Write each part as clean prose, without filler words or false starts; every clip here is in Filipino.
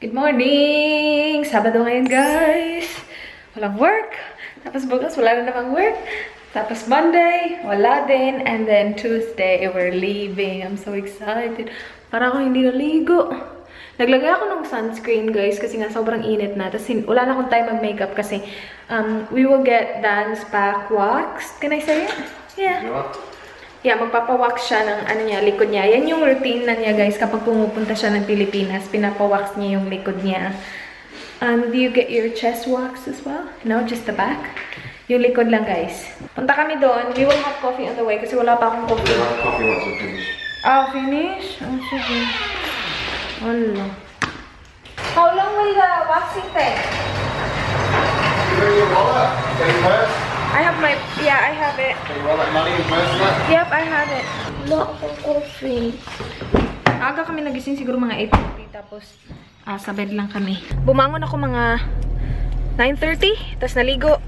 Good morning! Sabado ngayon, guys. Walang work. Tapos bukas, wala na namang work. Tapos Monday, wala din. And then Tuesday, we're leaving. I'm so excited. Para ako hindi naligo. Naglagay ako ng sunscreen, guys, kasi nga sobrang init na. Tapos wala na akong time mag-makeup kasi we will get Dan's back waxed. Can I say it? Yeah. Yeah, magpapawax siya ng likod niya. Yan yung routine na niya, guys, kapag pumupunta siya ng Pilipinas. Pinapawax niya yung likod niya. Do you get your chest wax as well? No, just the back? Yung likod lang, guys. Punta kami doon. We will have coffee on the way kasi wala pa akong coffee. Coffee once we finish. Oh, finish? Oh, sige. Wala. How long will the waxing take? You bring your wallet? Take purse? I have my, yeah, I have it. Take your wallet, money and purse, right? Yep, I have it. Wala akong coffee. Aga kami nagising, siguro mga 8:30, tapos sa bed lang kami. Bumangon ako mga 9:30, tapos naligo.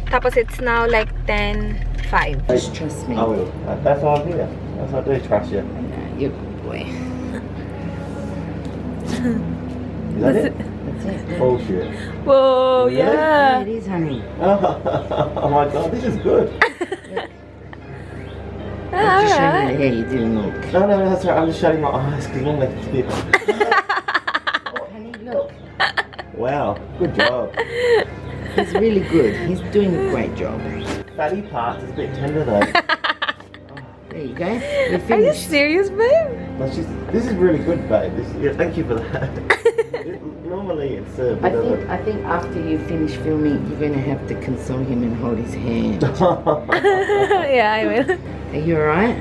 Tapos it's now like 10:05. Just trust me. I will. That's why I'm here. That's why I do trust you. You're a good boy. Is that it? That's it. Bullshit. Whoa, Really? yeah. Yeah, it is, honey. Oh my god, this is good. I'm just showing you the hair you didn't look. No, that's right. I'm just shutting my eyes because normally it's here. Honey, look. Wow, good job. He's really good. He's doing a great job. Fatty parts is a bit tender though. There you go. We're Are you finished. serious, babe? This is really good, babe. Yeah, thank you for that. Normally it's a bit of I think after you finish filming, you're going to have to console him and hold his hand. Yeah, I will. Are you alright?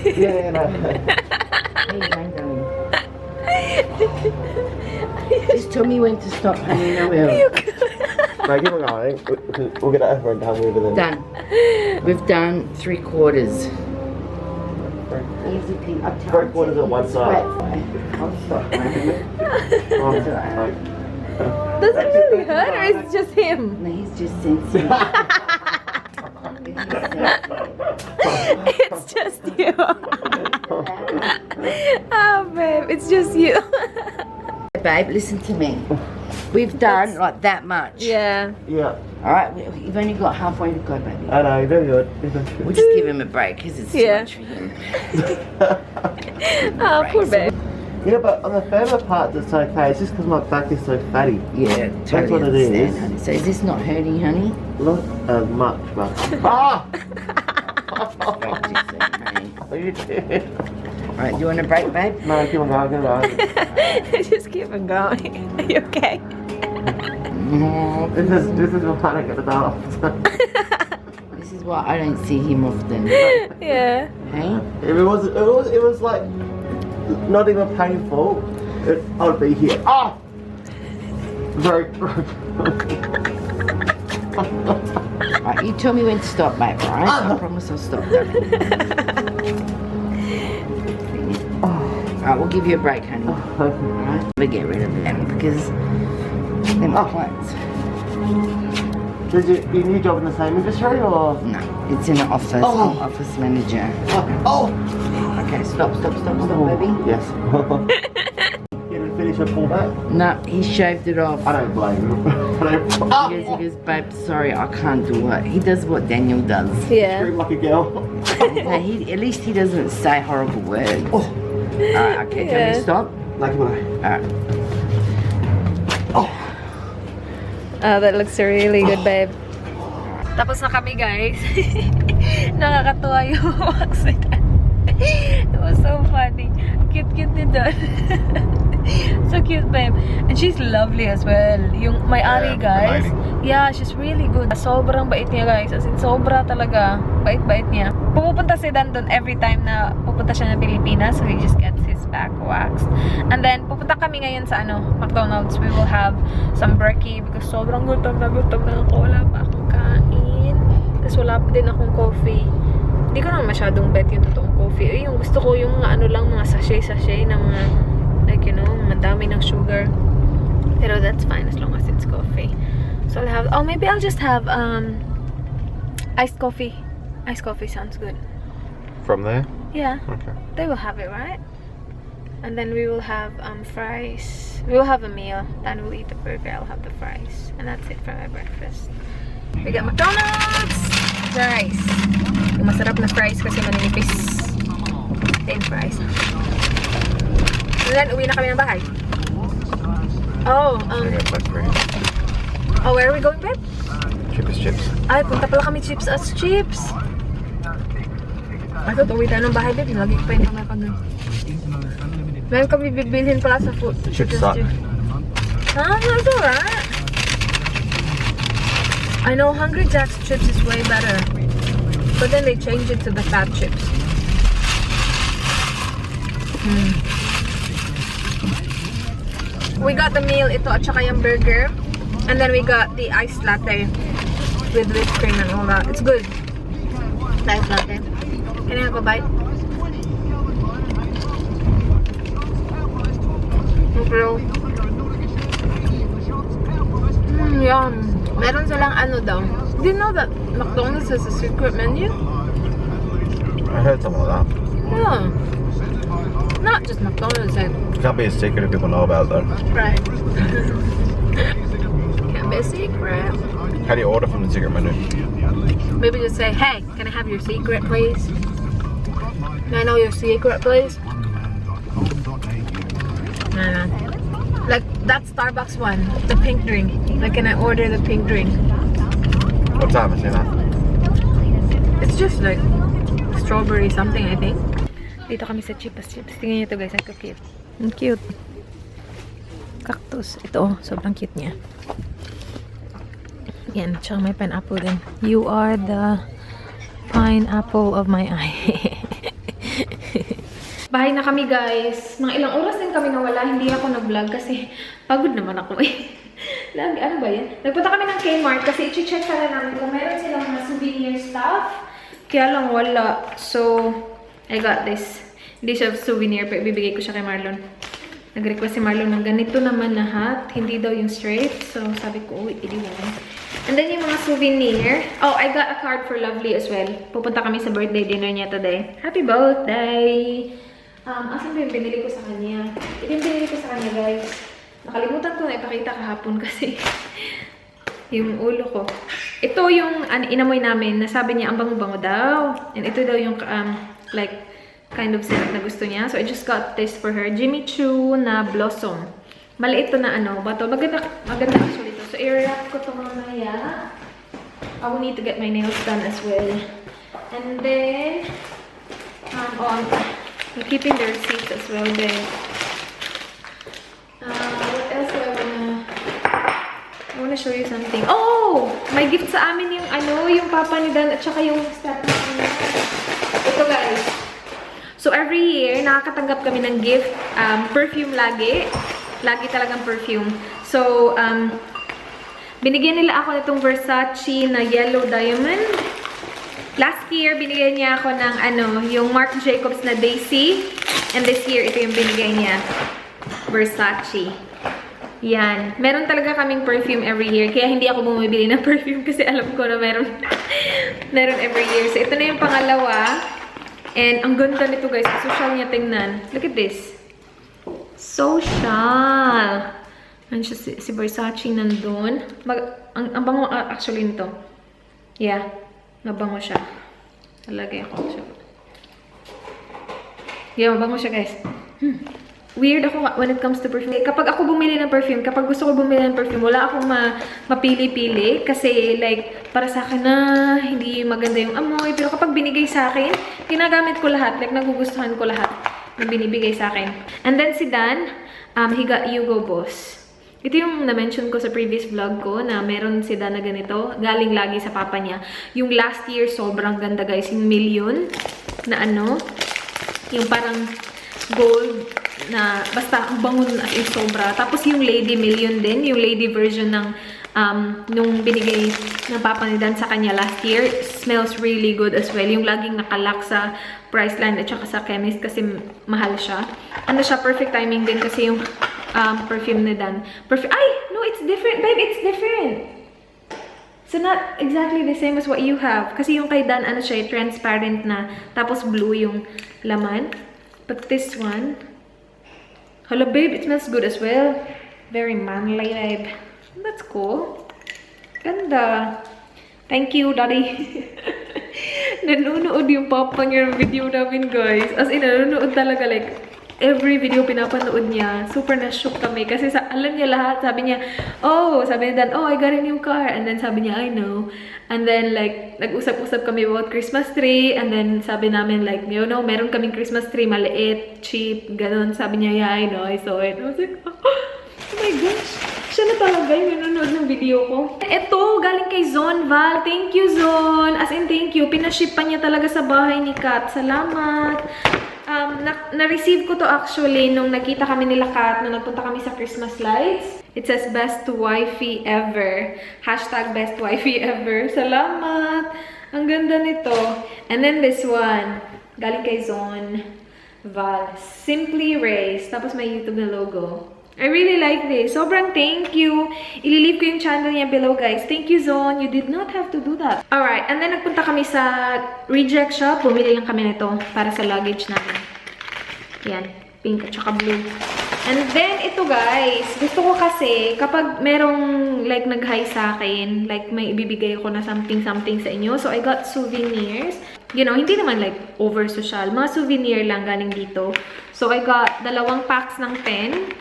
Yeah, no. Hey, darling. Just tell me when to stop, honey, and I will. No, keep on going. We'll get that over and done with it then. Done. We've done 3/4. Easy peasy. I'm telling 3/4 at one side. I'll stop. Oh, It's alright. Does it really hurt, or is it just him? No, he's just sensitive. It's just you. Oh, babe, it's just you. Babe, listen to me. We've done like that much. Yeah. Yeah, Alright, you've only got halfway to go, baby. I know, very good. We'll just give him a break because it's too Yeah. much for him. Oh, poor babe. Yeah, but on the further part it's okay. It's just because my back is so fatty. Yeah, That's totally what it is. understand, honey. So is this not hurting, honey? Not as much, but... Ah! Break too soon, honey. You did. Alright, do you want a break, babe? No, keep on going, keep on going. Just keep on going. Are you okay? This is what I don't get the dance. This is why I don't see him often. Yeah. Hey? If it was like not even painful, I'd be here. Ah! Very. Alright, you tell me when to stop, babe, alright? I promise I'll stop, darling. Alright, we'll give you a break, honey. Alright? We'll get rid of them because they're my clients. Is your new job in the same industry or? No, it's in the office. Oh. I'm office manager. Oh! Okay, stop, baby. Yes. You didn't finish your pullback? No, he shaved it off. I don't blame him. He goes, babe, sorry, I can't do it. He does what Daniel does. Yeah. Scream like a girl. No, at least he doesn't say horrible words. Oh. Alright, okay, do you want me to stop? Like a Alright. Oh. Oh, that looks really good, babe. Tapos na kami, guys. Nakakatuwa yung waxed. It was so funny. Cute ni Don. So cute, babe. And she's lovely as well. Yung may-ari, guys. Yeah, she's really good. Sobrang bait niya, guys. As in, sobra talaga. Bait-bait niya. Pumupunta si Dan doon every time na pupunta siya ng Pilipinas. So, he just gets his back waxed. And then, pupunta kami ngayon sa McDonald's. We will have some brekkie because sobrang gutom na ako. Wala pa akong kain. Tapos wala pa din akong coffee. Hindi ko naman masyadong bet yung totoong coffee. Yung gusto ko yung mga sachet-sachet na mga, like, you know, madami ng sugar. Pero that's fine as long as it's coffee. So I'll have, maybe I'll just have iced coffee. Iced coffee sounds good. From there? Yeah. Okay. They will have it, right? And then we will have fries. We will have a meal. Dan will eat the burger. I'll have the fries. And that's it for my breakfast. We got McDonald's! Fries. Yung masarap na fries kasi maninipis. Then fries. And then, uwi na kami ng bahay. Oh, oh, where are we going, babe? Chips. Ay, punta pala kami chips as chips. I thought uwi tayo ng bahay, babe. Lagi pa yung kamay pag meron kami bibilhin pala sa food. Chips suck. Huh? That's alright. I know Hungry Jack's chips is way better. But then they changed it to the fat chips. We got the meal, ito at saka yung burger. And then we got the iced latte with whipped cream and all that. It's good. Iced latte. Can I have a bite? Pero, yum. Meron silang ano daw. Do you know that McDonald's has a secret menu? I heard something like that. Yeah. Not just McDonald's. It can't be a secret if people know about it though. Right. Can't be a secret. How do you order from the secret menu? Maybe just say, hey, can I have your secret, please? Can I know your secret, please? No. Like that Starbucks one, the pink drink. Like, can I order the pink drink? What time is it now? It's just like strawberry something, I think. Dito kami sa Chips. Tingnan niyo to, guys. Ang cute. Ang cute. Cactus. Ito, sobrang cute niya. Yan, tsaka may pineapple din. You are the pineapple of my eye. Bahay na kami, guys. Mga ilang oras din kami nawala. Hindi ako nag-vlog kasi pagod naman ako eh. Lagi, ano ba yan? Nagpunta kami ng Kmart kasi i-check sana namin kung meron silang mga souvenir stuff. Kaya lang wala. So, I got this. Hindi siya souvenir, pero ibibigay ko siya kay Marlon. Nag-request si Marlon ng ganito naman na hat. Hindi daw yung straight. So, sabi ko, uy, iliwan. And then yung mga souvenir. Oh, I got a card for Lovely as well. Pupunta kami sa birthday dinner niya today. Happy birthday! Asan ba yung binili ko sa kanya? Ito yung binili ko sa kanya, guys. Nakalimutan ko na ipakita kahapon kasi yung ulo ko. Ito yung inamoy namin. Nasabi niya, ang bango-bango daw. And ito daw yung like, kind of scent na gusto niya. So, I just got this for her. Jimmy Choo na Blossom. Maliit to na bato. Maganda actually ito. So, i-wrap ko ito mamaya. I will need to get my nails done as well. And then, I'm keeping the receipts as well then. What else do I wanna show you something. Oh! May gift sa amin yung yung papa ni Dan at saka yung stepmom niya. Ito, guys. So, every year, nakakatanggap kami ng gift. Perfume lagi. Lagi talagang perfume. So, binigyan nila ako nitong Versace na Yellow Diamond. Last year, binigyan niya ako ng yung Marc Jacobs na Daisy. And this year, ito yung binigay niya. Versace. Yan. Meron talaga kaming perfume every year. Kaya hindi ako bumibili ng perfume kasi alam ko na meron every year. So, ito na yung pangalawa. And ang ganda nito, guys. Social niya tingnan. Look at this. Social. Ano siya, si Versace nandun. Ang bango actually nito. Yeah. Mabango siya. Talagay ako siya. Yeah, mabango siya, guys. Weird ako when it comes to perfume. Kapag ako bumili ng perfume, kapag gusto ko bumili ng perfume, wala akong mapili-pili. Kasi, like, para sa akin na hindi maganda yung amoy. Pero kapag binigay sa akin, ginagamit ko lahat. Like, nagugustuhan ko lahat na binibigay sa akin. And then si Dan, he got Hugo Boss. Ito yung na-mention ko sa previous vlog ko na meron si Dan na ganito. Galing lagi sa papa niya. Yung last year, sobrang ganda, guys. Yung million na yung parang gold na basta ang bango as in sobra. Tapos yung Lady Million din, yung lady version ng nung binigay ng papa ni Dan sa kanya last year, smells really good as well. Yung laging nakalak sa Priceline at saka sa chemist kasi mahal siya. Ano siya, perfect timing din kasi yung perfume ni Dan. Ay! No, it's different, babe. It's different. So, not exactly the same as what you have. Kasi yung kay Dan, ano siya, transparent na. Tapos blue yung laman. But this one, Hello, babe. It smells good as well. Very manly, babe. That's cool. Ganda. Thank you, Daddy. Nanonood yung papa niya ng video namin, guys. As in, nanonood talaga. Like, every video pinapanood niya. Super na-shook kami. Kasi alam niya lahat. Sabi niya, sabi niya, Dan, I got a new car. And then sabi niya, I know. And then, like, nag-usap-usap kami about Christmas tree. And then, sabi namin, like, you know, meron kaming Christmas tree, maliit, cheap, ganun. Sabi niya, yeah, I know, I saw it. I was like, oh my gosh. Siya na talaga yung nanonood ng video ko. Ito, galing kay Zon Val. Thank you, Zon. As in, thank you. Pinaship pa niya talaga sa bahay ni Kat. Salamat. Na-receive ko to actually nung nakita kami nila Kat nung nagpunta kami sa Christmas lights. It says, best wifey ever. Hashtag best wifey ever. Salamat. Ang ganda nito. And then this one. Galing kay Zon Val. Simply Rhaze. Tapos may YouTube na logo. I really like this. Sobrang thank you. Ililive ko yung channel niya below, guys. Thank you, Zon. You did not have to do that. Alright. And then nagpunta kami sa reject shop. Bumili lang kami nito para sa luggage namin. Yan. Pink at saka blue. And then, ito guys, gusto ko kasi, kapag merong, like, nag-hi sa akin, like, may ibibigay ako na something-something sa inyo. So, I got souvenirs. You know, hindi naman, like, over-social. Mga souvenir lang galing dito. So, I got 2 packs ng pen.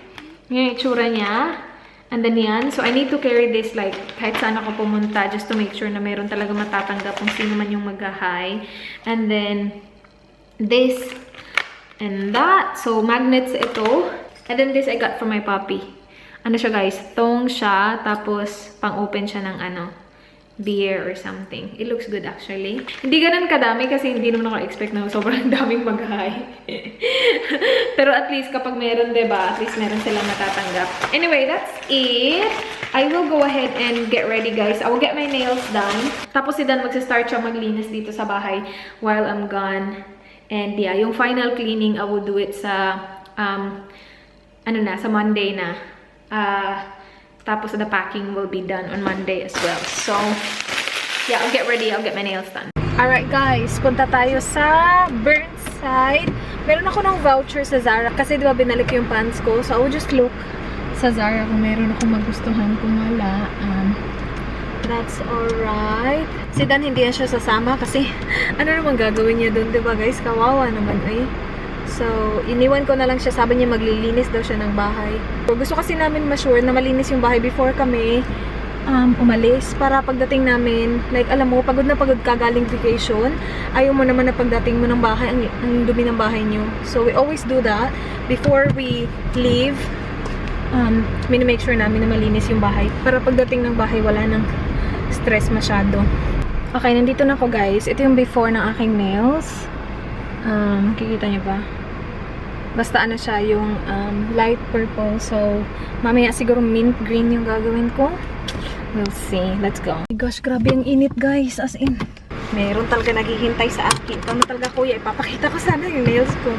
Yan yung itsura niya. And then yan. So, I need to carry this, like, kahit saan ako pumunta, just to make sure na meron talaga matatanggap kung sino man yung mag-hi. And then, this and that. So, magnets ito. And then this I got from my puppy. Ano siya guys? Thong siya. Tapos, pang-open siya ng ano, beer or something. It looks good actually. Hindi ganun kadami kasi hindi naman ako expect na sobrang daming mag-hi. Pero at least kapag meron, diba? At least meron silang matatanggap. Anyway, that's it. I will go ahead and get ready guys. I will get my nails done. Tapos si Dan magsa-start siya maglinis dito sa bahay while I'm gone. And yeah, yung final cleaning, I will do it sa, sa Monday na. Tapos the packing will be done on Monday as well. So, yeah, I'll get ready. I'll get my nails done. Alright guys, punta tayo sa Burnside. Meron ako ng voucher sa Zara. Kasi diba binalik yung pants ko. So, I will just look sa Zara kung meron akong magustuhan. Kung wala, that's alright. Si Dan hindi yan siya sasama kasi ano naman gagawin niya doon, diba guys? Kawawa naman eh. So, iniwan ko na lang siya. Sabi niya maglilinis daw siya ng bahay. So, gusto kasi namin ma-sure na malinis yung bahay before kami umalis. Para pagdating namin, like alam mo, pagod na pagod ka galing vacation, ayaw mo naman na pagdating mo ng bahay, ang dumi ng bahay niyo. So, we always do that. Before we leave, make sure namin na malinis yung bahay. Para pagdating ng bahay, wala nang stress masyado. Okay, nandito na ako guys. Ito yung before ng aking nails. Kikita niyo ba? Basta ano siya, yung light purple. So, mamaya siguro mint green yung gagawin ko. We'll see. Let's go. Oh my gosh, grabe ang init guys. As in, meron talaga naghihintay sa akin. Ikaw na talaga kuya. Ipapakita ko sana yung nails ko.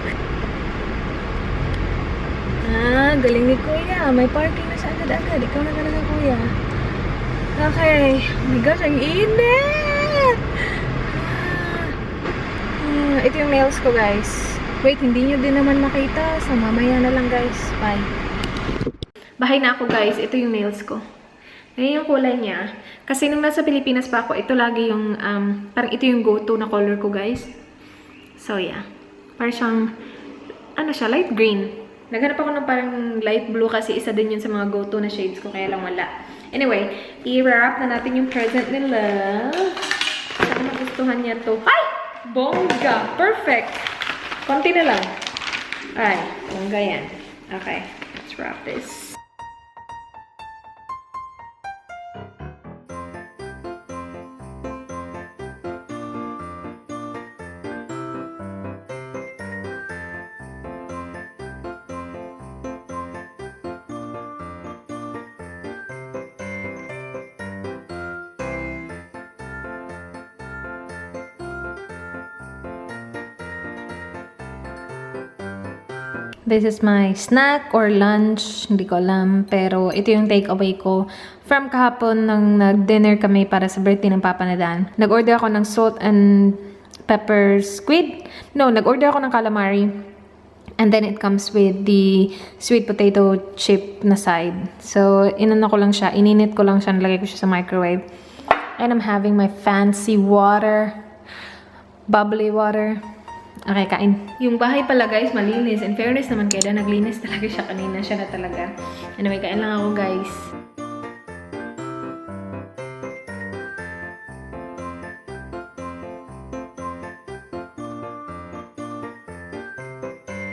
Galing ni kuya. May parking na siya agad-agad. Ikaw na talaga kuya. Okay. Oh my gosh, ang init! Ito yung nails ko guys. Wait, hindi nyo din naman makita. So, mamaya na lang guys. Bye. Bahay na ako guys. Ito yung nails ko. Ngayon yung kulay niya. Kasi nung nasa Pilipinas pa ako, ito lagi yung, parang ito yung go-to na color ko guys. So, yeah. Parang siyang, ano siya, light green. Naghanap ako ng parang light blue kasi isa din yun sa mga go-to na shades ko. Kaya lang wala. Anyway, i-wrap na natin yung present nila. Saan magustuhan niya to? Ay! Bongga! Perfect! Konti na lang. Ay, bongga yan. Okay, let's wrap this. This is my snack or lunch. Hindi ko alam. Pero ito yung takeaway ko from kahapon nang nag-dinner kami para sa birthday ng Papa na Dan. Nag-order ako ng salt and pepper squid. No, nag-order ako ng calamari. And then it comes with the sweet potato chip na side. So, inano ko lang siya. Ininit ko lang siya. Nalagay ko siya sa microwave. And I'm having my fancy water. Bubbly water. Okay, kain. Yung bahay pala guys, malinis. In fairness naman kaya naglinis talaga siya kanina. Siya na talaga. Anyway, kain lang ako guys.